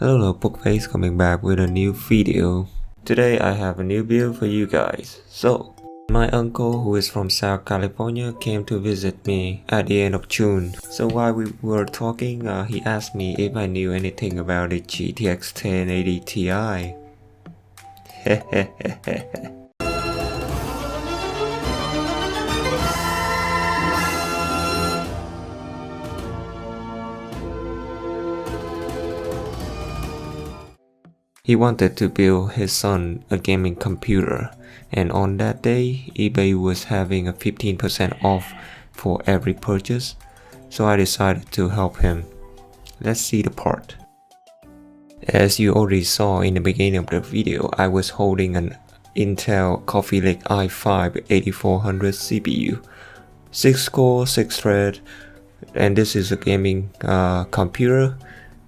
Hello FaZe coming back with a new video. Today I have a new build for you guys. So, my uncle who is from South California came to visit me at the end of June. So while we were talking, he asked me if I knew anything about the GTX 1080 Ti. He wanted to build his son a gaming computer, and on that day, eBay was having a 15% off for every purchase, so I decided to help him. Let's see the part. As you already saw in the beginning of the video, I was holding an Intel Coffee Lake i5-8400 CPU, 6 core, 6 thread, and this is a gaming computer.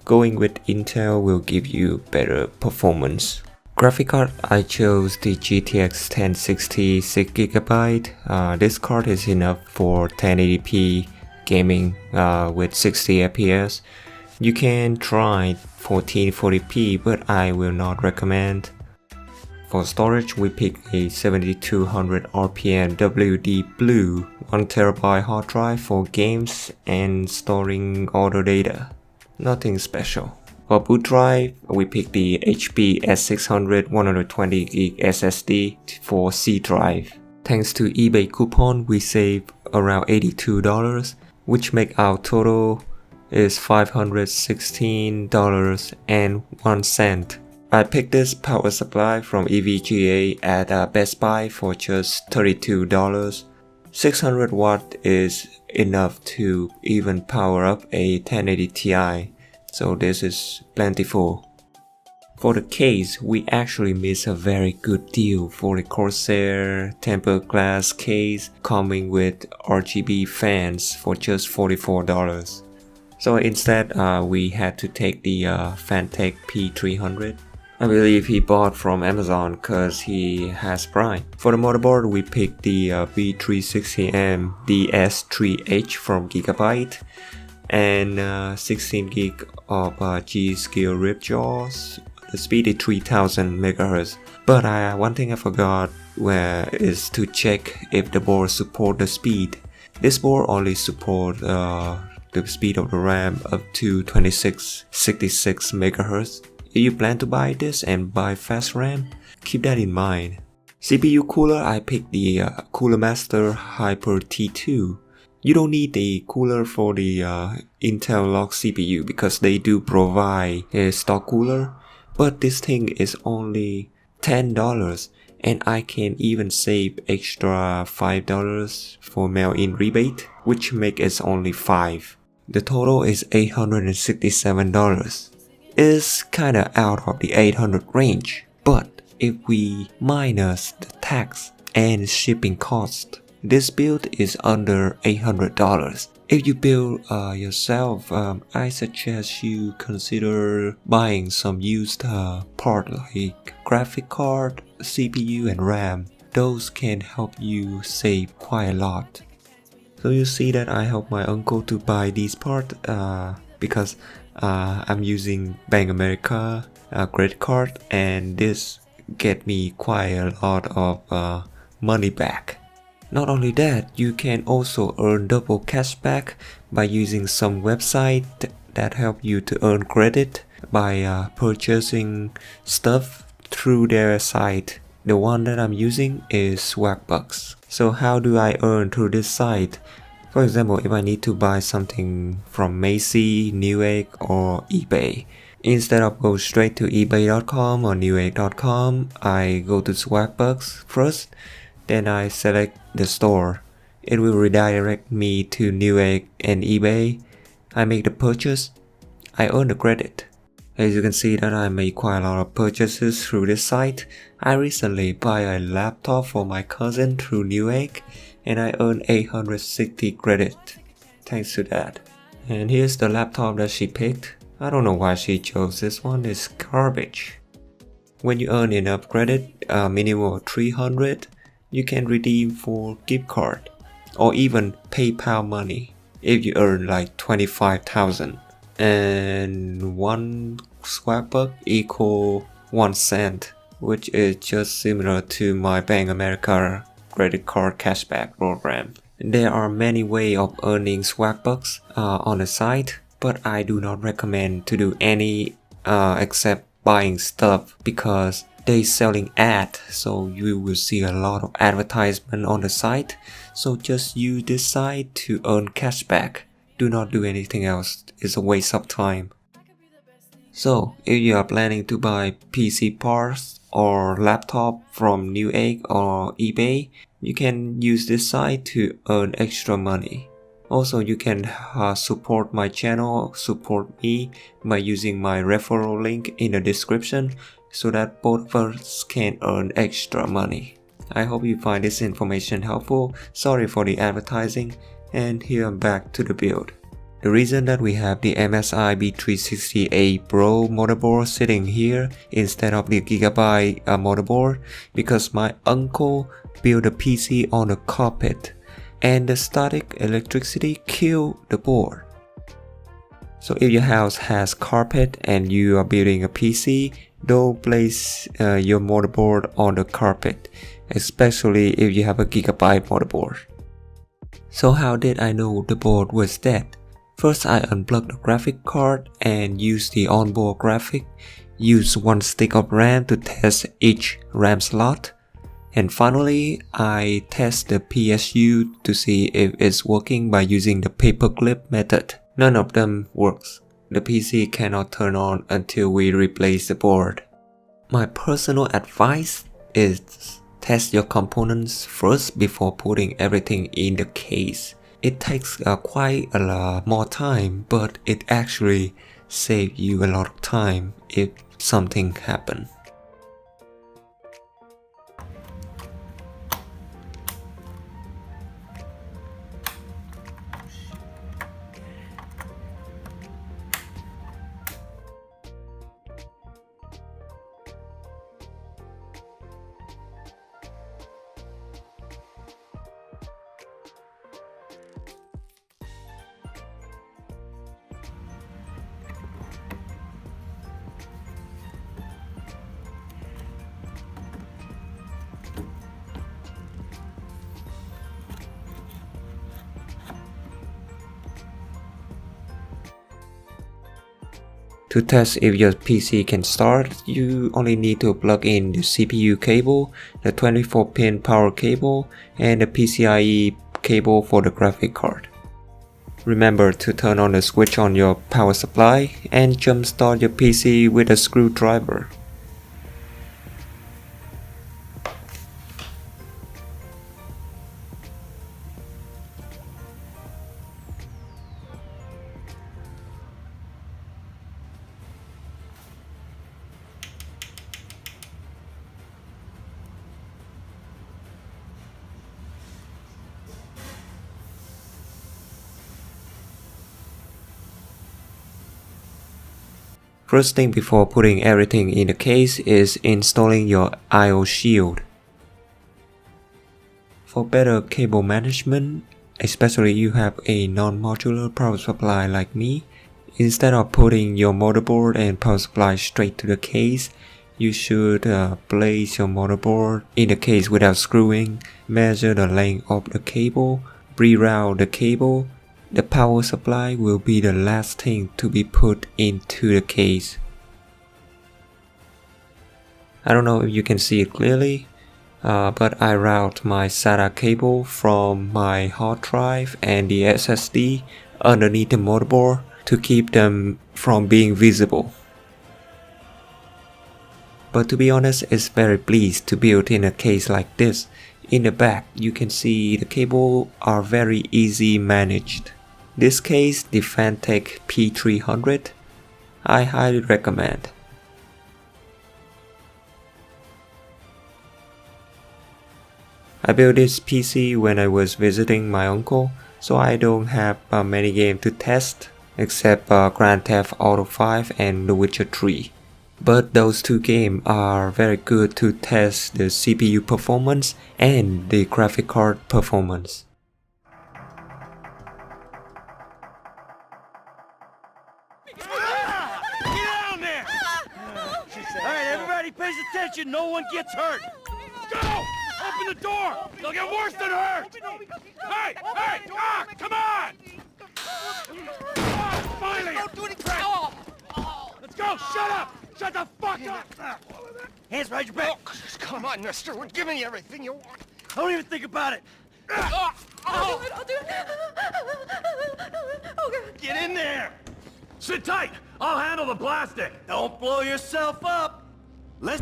Going with Intel will give you better performance. Graphic card, I chose the GTX 1060 6GB. This card is enough for 1080p gaming with 60 FPS. You can try 1440p, but I will not recommend. For storage, we picked a 7200 RPM WD Blue 1TB hard drive for games and storing all the data. Nothing special. For boot drive, we picked the HP S600 120GB SSD for C drive. Thanks to eBay coupon, we saved around $82, which make our total is $516.01. I picked this power supply from EVGA at Best Buy for just $32. 600 watt is enough to even power up a 1080 Ti, so this is plentiful. For the case, we actually missed a very good deal for the Corsair tempered glass case coming with RGB fans for just $44. So instead, we had to take the Fantech P300. I believe he bought from Amazon cause he has Prime. For the motherboard, we picked the B360M DS3H from Gigabyte and 16GB of G.Skill rip jaws. The speed is 3000 MHz. But one thing I forgot is to check if the board support the speed. This board only supports the speed of the RAM up to 2666 MHz. If you plan to buy this and buy fast RAM, keep that in mind. CPU cooler, I picked the Cooler Master Hyper T2. You don't need the cooler for the Intel Lock CPU because they do provide a stock cooler, but this thing is only $10 and I can even save extra $5 for mail-in rebate, which make it only $5. The total is $867. Is kinda out of the 800 range, but if we minus the tax and shipping cost, this build is under $800. If you build yourself, I suggest you consider buying some used part like graphic card, CPU and RAM. Those can help you save quite a lot. So you see that I helped my uncle to buy these parts because I'm using Bank America credit card, and this get me quite a lot of money back. Not only that, you can also earn double cashback by using some website that help you to earn credit by purchasing stuff through their site. The one that I'm using is Swagbucks. So how do I earn through this site? For example, if I need to buy something from Macy's, Newegg or eBay, instead of go straight to ebay.com or newegg.com, I go to Swagbucks first, then I select the store. It will redirect me to Newegg and eBay. I make the purchase, I earn the credit. As you can see that I made quite a lot of purchases through this site. I recently bought a laptop for my cousin through Newegg, and I earned 860 credit thanks to that. And here's the laptop that she picked. I don't know why she chose this one, it's garbage. When you earn enough credit, minimum of 300, you can redeem for gift card or even PayPal money if you earn like 25,000. And one swag bucks equal 1 cent, which is just similar to my Bank America credit card cashback program. There are many ways of earning swag bucks on the site, but I do not recommend to do any except buying stuff because they selling ads, so you will see a lot of advertisement on the site. So just use this site to earn cashback. Do not do anything else, it's a waste of time. So if you are planning to buy PC parts or laptop from Newegg or eBay, you can use this site to earn extra money. Also, you can support my channel, support me by using my referral link in the description so that both of us can earn extra money. I hope you find this information helpful. Sorry for the advertising, and here I'm back to the build. The reason that we have the MSI B360-A Pro motherboard sitting here instead of the Gigabyte motherboard because my uncle built a PC on a carpet and the static electricity killed the board. So if your house has carpet and you are building a PC, don't place your motherboard on the carpet, especially if you have a Gigabyte motherboard. So how did I know the board was dead? First, I unplugged the graphic card and used the onboard graphic, used 1 stick of RAM to test each RAM slot, and finally, I test the PSU to see if it's working by using the paperclip method. None of them works. The PC cannot turn on until we replace the board. My personal advice is test your components first before putting everything in the case. It takes quite a lot more time, but it actually saves you a lot of time if something happens. To test if your PC can start, you only need to plug in the CPU cable, the 24-pin power cable, and the PCIe cable for the graphic card. Remember to turn on the switch on your power supply and jumpstart your PC with a screwdriver. First thing before putting everything in the case is installing your I/O shield. For better cable management, especially if you have a non-modular power supply like me, instead of putting your motherboard and power supply straight to the case, you should place your motherboard in the case without screwing, measure the length of the cable, reroute the cable. The power supply will be the last thing to be put into the case. I don't know if you can see it clearly, but I route my SATA cable from my hard drive and the SSD underneath the motherboard to keep them from being visible. But to be honest, it's very pleased to build in a case like this. In the back, you can see the cable are very easy managed. This case, the Phanteks P300, I highly recommend. I built this PC when I was visiting my uncle, so I don't have many games to test except Grand Theft Auto 5 and The Witcher 3. But those two games are very good to test the CPU performance and the graphic card performance. Nobody pays attention, no one gets hurt! Go! Open the door! They'll get worse than hurt! Hey! Hey! Ah! Come on! Oh, finally! Don't do any crap! Let's go! Shut up! Shut the fuck up! Hands behind your back! Oh, come on, mister. We're giving you everything you want. Don't even think about it! I'll do it, I'll do it. Okay. Get in there! Sit tight! I'll handle the plastic! Don't blow yourself up! Let's...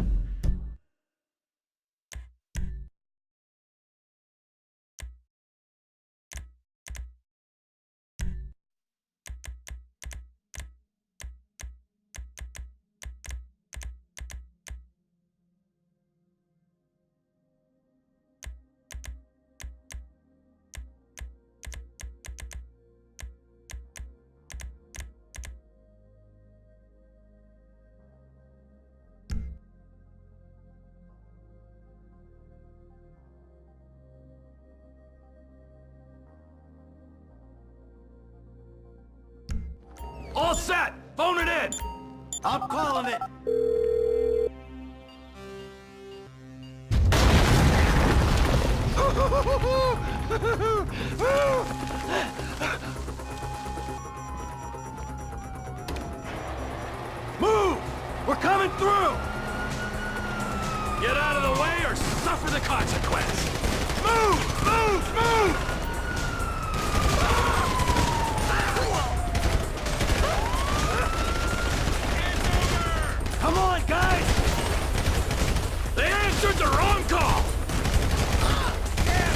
All set! Phone it in! I'm calling it! Move! We're coming through! Get out of the way or suffer the consequence! Move! Move! Move! Come on, guys! They answered the wrong call!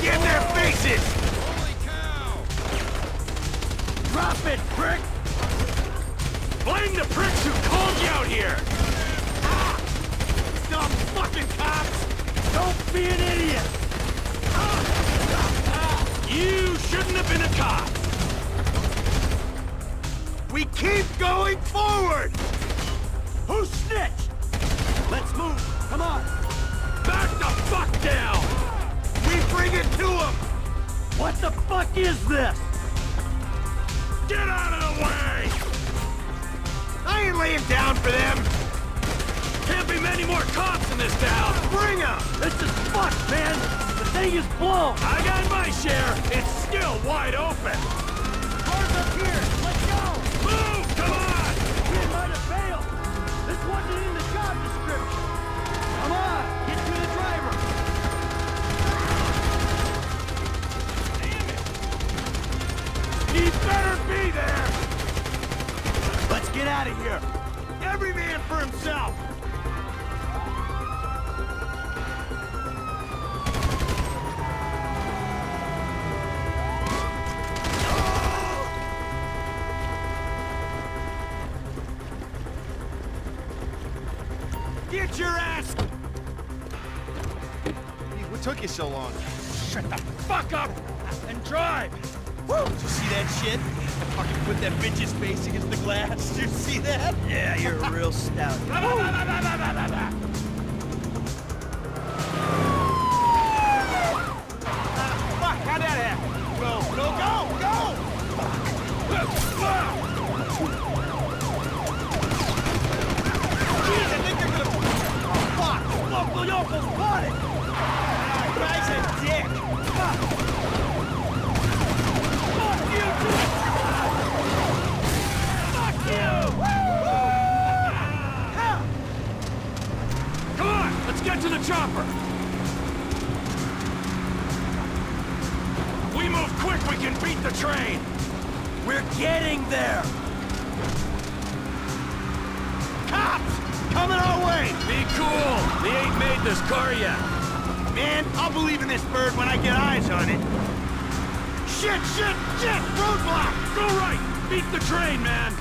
Get in their faces! Holy cow! Drop it, prick! Blame the pricks who called you out here! Dumb fucking cops! Don't be an idiot! You shouldn't have been a cop! We keep going forward! Who snitched? Let's move! Come on! Back the fuck down! We bring it to him! What the fuck is this? Get out of the way! I ain't laying down for them! Can't be many more cops in this town! Bring 'em! This is fucked, man! The thing is blown! I got my share! It's still wide open! Cars up here! Let's go! Move! Come on! We might have failed! This wasn't in the job description! Come on! Get to the driver! Damn it! He better be there! Let's get out of here! Every man for himself! Get your ass! Hey, what took you so long? Shut the fuck up and drive! Woo! Did you see that shit? Fucking put that bitch's face against the glass. Did you see that? Yeah, you're a real stout. Fuck, how'd that happen? Go, go! Jeez, I think they're gonna... Fuck! Local yokels bought it! Guy's a dick! Fuck you, too! Fuck you! Come on, let's get to the chopper! We move quick, we can beat the train! We're getting there! Cops! Coming our way! Be cool! We ain't made this car yet! Man, I'll believe in this bird when I get eyes on it. Shit! Roadblock! Go right! Beat the train, man!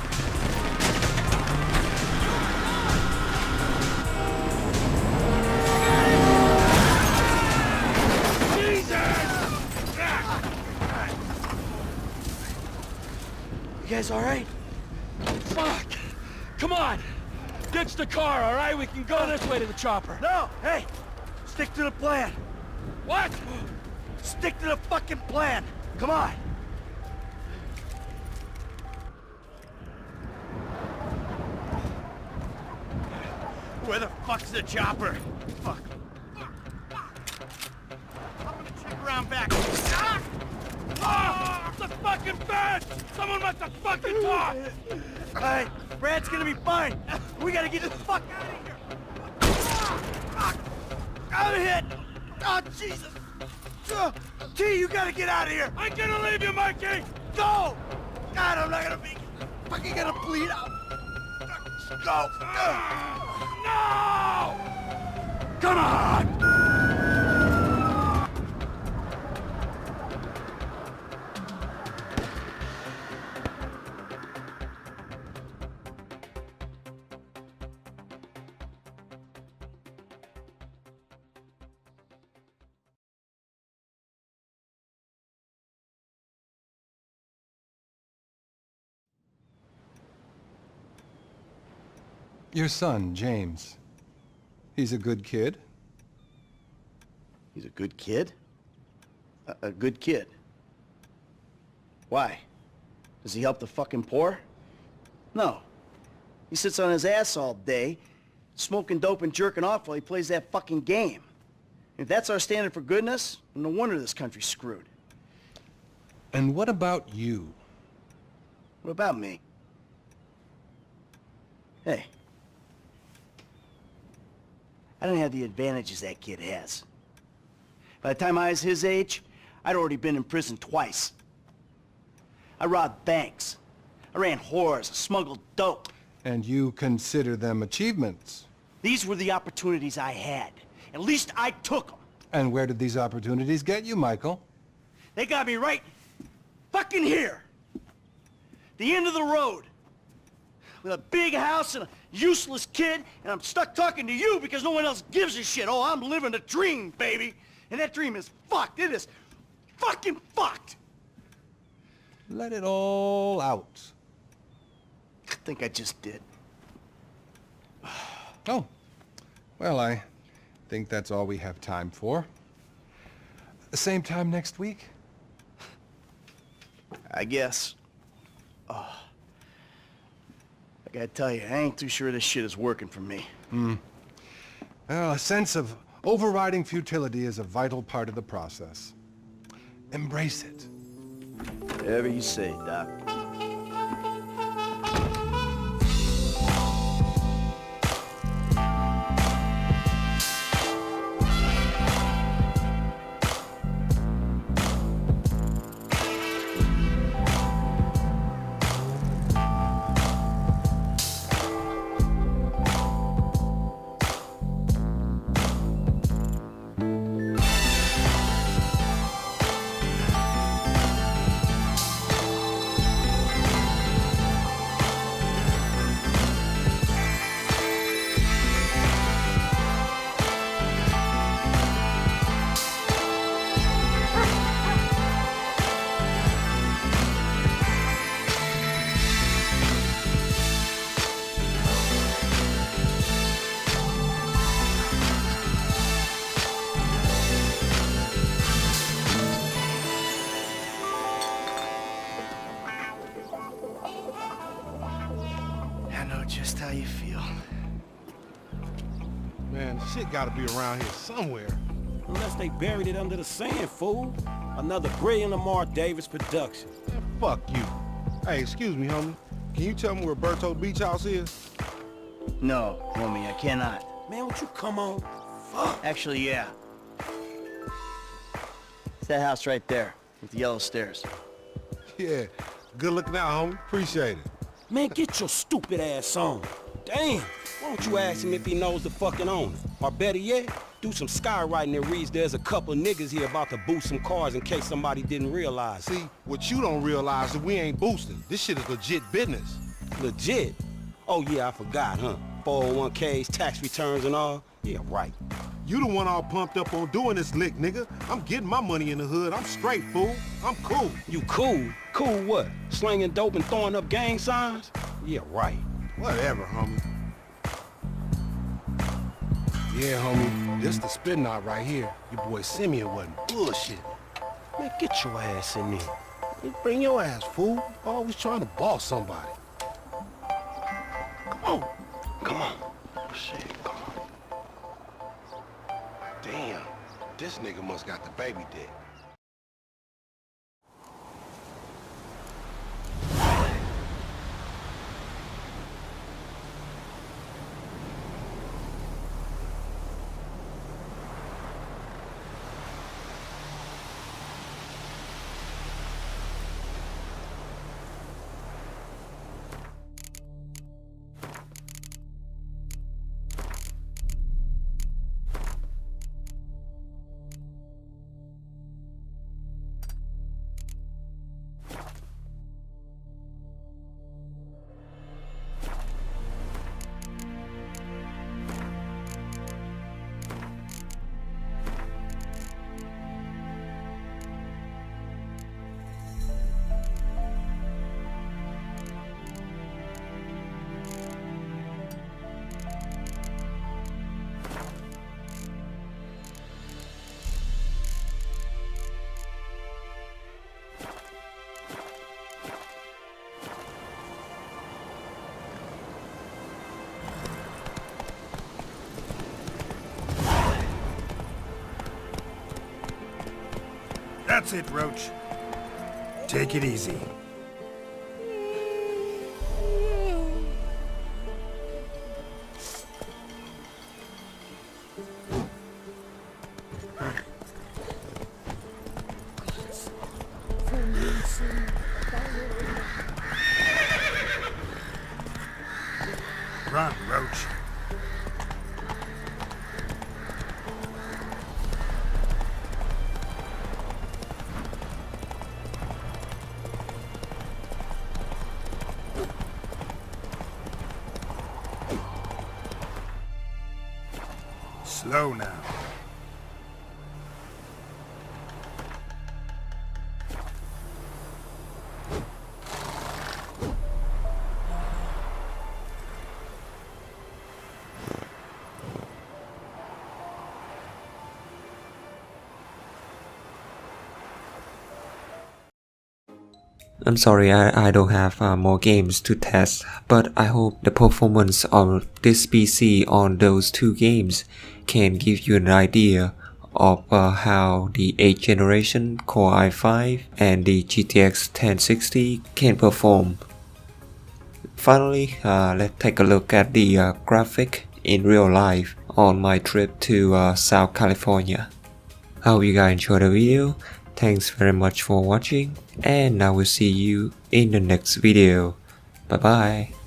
Jesus! You guys all right? Fuck! Come on! Ditch the car, all right? We can go this way to the chopper. No! Hey! Stick to the plan! What? Stick to the fucking plan! Come on! Where the fuck's the chopper? Fuck. I'm gonna check around back. Ah! Oh, the fucking bed! Someone must have fucking talked! Alright, Brad's gonna be fine. We gotta get the fuck out of here. I'm hit! Oh, Jesus! T, you gotta get out of here! I'm gonna leave you, Mikey! Go! God, I'm not gonna be fucking gonna bleed out. Go! No! Come on! Your son, James. He's a good kid? He's a good kid? A good kid? Why? Does he help the fucking poor? No. He sits on his ass all day, smoking dope and jerking off while he plays that fucking game. If that's our standard for goodness, no wonder this country's screwed. And what about you? What about me? Hey. I don't have the advantages that kid has. By the time I was his age, I'd already been in prison twice. I robbed banks. I ran whores, smuggled dope. And you consider them achievements? These were the opportunities I had. At least I took them. And where did these opportunities get you, Michael? They got me right fucking here. The end of the road. With a big house and a useless kid, and I'm stuck talking to you because no one else gives a shit. Oh, I'm living a dream, baby. And that dream is fucked. It is fucking fucked. Let it all out. I think I just did. Oh. Well, I think that's all we have time for. Same time next week? I guess. I gotta tell you, I ain't too sure this shit is working for me. Well, a sense of overriding futility is a vital part of the process. Embrace it. Whatever you say, Doc. Just how you feel. Man, shit gotta be around here somewhere. Unless they buried it under the sand, fool. Another brilliant Lamar Davis production. Man, fuck you. Hey, excuse me, homie. Can you tell me where Berto Beach House is? No, homie, I cannot. Man, won't you come on? Fuck. Actually, yeah. It's that house right there, with the yellow stairs. Yeah, good looking out, homie. Appreciate it. Man, get your stupid ass on. Damn. Why don't you ask him if he knows the fucking owner? Or better yet, do some skywriting that reads there's a couple niggas here about to boost some cars in case somebody didn't realize. See, what you don't realize is we ain't boosting. This shit is legit business. Legit? Oh yeah, I forgot, huh? 401ks, tax returns and all? Yeah, right. You the one all pumped up on doing this lick, nigga. I'm getting my money in the hood. I'm straight, fool. I'm cool. You cool? Cool what? Slinging dope and throwing up gang signs? Yeah, right. Whatever, homie. Yeah, homie, this the spin knot right here. Your boy Simeon wasn't bullshit. Man, get your ass in there. You bring your ass, fool. Always trying to boss somebody. Come on. Come on. Shit, come on. This nigga must got the baby dick. That's it, Roach. Take it easy. Run, Roach. Slow now. I'm sorry, I don't have more games to test, but I hope the performance of this PC on those two games can give you an idea of how the 8th generation Core i5 and the GTX 1060 can perform. Finally, let's take a look at the graphic in real life on my trip to South California. I hope you guys enjoyed the video. Thanks very much for watching, and I will see you in the next video. Bye bye.